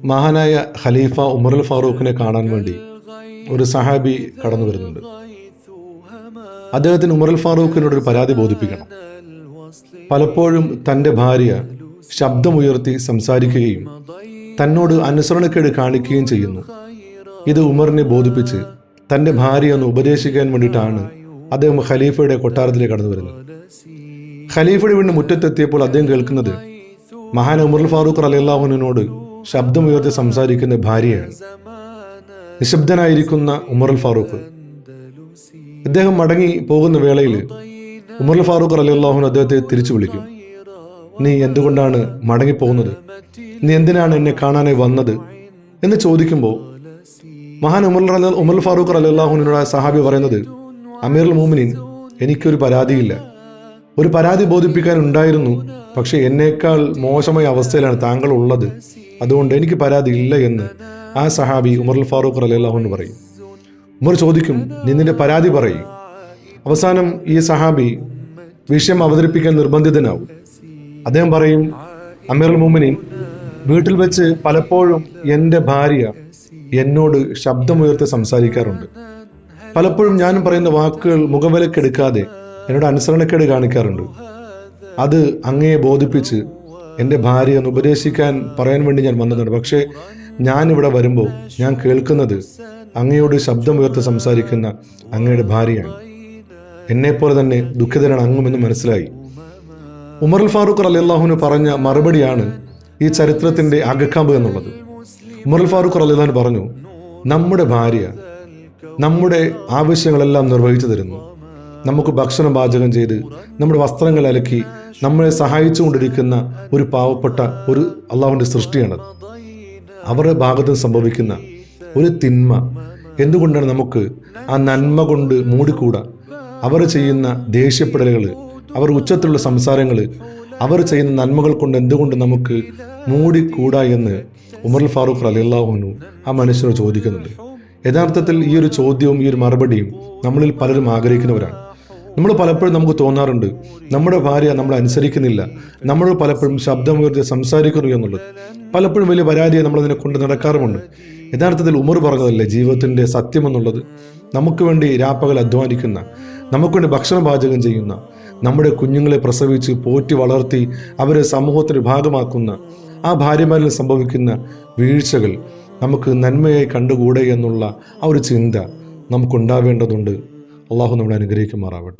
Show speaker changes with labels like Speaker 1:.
Speaker 1: മഹാനായ ഖലീഫ ഉമറുൽ ഫാറൂഖിനെ കാണാൻ വേണ്ടി ഒരു സഹാബി കടന്നു വരുന്നുണ്ട്. അദ്ദേഹത്തിന് ഉമറുൽ ഫാറൂഖിനോടൊരു പരാതി ബോധിപ്പിക്കണം. പലപ്പോഴും തൻ്റെ ഭാര്യ ശബ്ദമുയർത്തി സംസാരിക്കുകയും തന്നോട് അനുസരണക്കേട് കാണിക്കുകയും ചെയ്യുന്നു. ഇത് ഉമറിനെ ബോധിപ്പിച്ച് തൻ്റെ ഭാര്യയെ ഒന്ന് ഉപദേശിക്കാൻ വേണ്ടിയിട്ടാണ് അദ്ദേഹം ഖലീഫയുടെ കൊട്ടാരത്തിലേക്ക് കടന്നു വരുന്നത്. ഖലീഫയുടെ വീടിന് മുറ്റത്തെത്തിയപ്പോൾ അദ്ദേഹം കേൾക്കുന്നത് മഹാൻ ഉമറുൽ ഫാറൂഖ് റളിയല്ലാഹു അൻഹുവിനോട് ശബ്ദമുയർത്തി സംസാരിക്കുന്ന ഭാര്യയാണ്. നിശബ്ദനായിരിക്കുന്ന ഉമറുൽ ഫാറൂഖ് അദ്ദേഹം മടങ്ങി പോകുന്ന വേളയിൽ ഉമറുൽ ഫാറൂഖ് റളിയല്ലാഹു അൻഹു അദ്ദേഹത്തെ തിരിച്ചു വിളിക്കും. നീ എന്തുകൊണ്ടാണ് മടങ്ങിപ്പോകുന്നത്? നീ എന്തിനാണ് എന്നെ കാണാനായി വന്നത് എന്ന് ചോദിക്കുമ്പോൾ മഹാൻ ഉമറുൽ ഫാറൂഖ് റളിയല്ലാഹു അൻഹുവിനോട് സഹാബി പറയുന്നത്, അമീറുൽ മുഅ്മിനീൻ, എനിക്കൊരു പരാതിയില്ല. ഒരു പരാതി ബോധിപ്പിക്കാൻ ഉണ്ടായിരുന്നു, പക്ഷെ എന്നേക്കാൾ മോശമായ അവസ്ഥയിലാണ് താങ്കൾ ഉള്ളത്. അതുകൊണ്ട് എനിക്ക് പരാതി ഇല്ല എന്ന് ആ സഹാബി ഉമറുൽ ഫാറൂഖ് റളിയല്ലാഹു അൻഹു പറയും. ഉമർ ചോദിക്കും, നീ നിന്റെ പരാതി പറയും. അവസാനം ഈ സഹാബി വിഷയം അവതരിപ്പിക്കാൻ നിർബന്ധിതനാവും. അദ്ദേഹം പറയും, അമീറുൽ മുഅ്മിനീൻ, വീട്ടിൽ വെച്ച് പലപ്പോഴും എൻ്റെ ഭാര്യ എന്നോട് ശബ്ദമുയർത്തി സംസാരിക്കാറുണ്ട്. പലപ്പോഴും ഞാൻ പറയുന്ന വാക്കുകൾ മുഖവിലക്കെടുക്കാതെ എന്നോട് അനുസരണക്കേട് കാണിക്കാറുണ്ട്. അത് അങ്ങയെ ബോധിപ്പിച്ച് എൻ്റെ ഭാര്യയെ ഒന്ന് ഉപദേശിക്കാൻ പറയാൻ വേണ്ടി ഞാൻ വന്നതാണ്. പക്ഷേ ഞാനിവിടെ വരുമ്പോൾ ഞാൻ കേൾക്കുന്നത് അങ്ങയോട് ശബ്ദമുയർത്തി സംസാരിക്കുന്ന അങ്ങയുടെ ഭാര്യയാണ്. എന്നെപ്പോലെ തന്നെ ദുഃഖിതനാണ് അങ്ങുമെന്ന് മനസ്സിലായി. ഉമറുൽ ഫാറൂഖ് റളിയല്ലാഹു അൻഹു പറഞ്ഞ മറുപടിയാണ് ഈ ചരിത്രത്തിൻ്റെ അകക്കാമ്പ് എന്നുള്ളത്. ഉമറുൽ ഫാറൂഖ് റളിയല്ലാഹു അൻഹു പറഞ്ഞു, നമ്മുടെ ഭാര്യ നമ്മുടെ ആവശ്യങ്ങളെല്ലാം നിർവഹിച്ചു തരുന്നു. നമുക്ക് ഭക്ഷണം പാചകം ചെയ്ത് നമ്മുടെ വസ്ത്രങ്ങൾ അലക്കി നമ്മളെ സഹായിച്ചു കൊണ്ടിരിക്കുന്ന ഒരു പാവപ്പെട്ട ഒരു അള്ളാഹുവിൻ്റെ സൃഷ്ടിയാണത്. അവരുടെ ഭാഗത്ത് സംഭവിക്കുന്ന ഒരു തിന്മ എന്തുകൊണ്ടാണ് നമുക്ക് ആ നന്മ കൊണ്ട് മൂടിക്കൂടാ? അവർ ചെയ്യുന്ന ദേഷ്യപ്പെടലുകൾ, അവർ ഉച്ചത്തിലുള്ള സംസാരങ്ങൾ, അവർ ചെയ്യുന്ന നന്മകൾ കൊണ്ട് എന്തുകൊണ്ട് നമുക്ക് മൂടിക്കൂടാ എന്ന് ഉമറുൽ ഫാറൂഖ് റളിയല്ലാഹു അൻഹു ആ മനുഷ്യനോട് ചോദിക്കുന്നുണ്ട്. യഥാർത്ഥത്തിൽ ഈ ഒരു ചോദ്യവും ഈ ഒരു മറുപടിയും നമ്മളിൽ പലരും ആഗ്രഹിക്കുന്നവരാണ്. നമ്മൾ പലപ്പോഴും നമുക്ക് തോന്നാറുണ്ട്, നമ്മുടെ ഭാര്യ നമ്മളെ അനുസരിക്കുന്നില്ല, നമ്മൾ പലപ്പോഴും ശബ്ദമുയർത്തി സംസാരിക്കുന്നു എന്നുള്ളത്. പലപ്പോഴും വലിയ പരാതിയെ നമ്മളതിനെ കൊണ്ട് നടക്കാറുമുണ്ട്. യഥാർത്ഥത്തിൽ ഉമർ പറഞ്ഞതല്ലേ ജീവിതത്തിൻ്റെ സത്യം എന്നുള്ളത്? നമുക്ക് വേണ്ടി രാപ്പകൽ അധ്വാനിക്കുന്ന, നമുക്ക് വേണ്ടി ഭക്ഷണം പാചകം ചെയ്യുന്ന, നമ്മുടെ കുഞ്ഞുങ്ങളെ പ്രസവിച്ച് പോറ്റി വളർത്തി അവരെ സമൂഹത്തിന് ഭാഗമാക്കുന്ന ആ ഭാര്യമാരിൽ സംഭവിക്കുന്ന വീഴ്ചകൾ നമുക്ക് നന്മയായി കണ്ടുകൂടെ എന്നുള്ള ആ ഒരു ചിന്ത നമുക്കുണ്ടാവേണ്ടതുണ്ട്. അള്ളാഹു നമ്മളെ അനുഗ്രഹിക്കുമാറാവട്ടെ.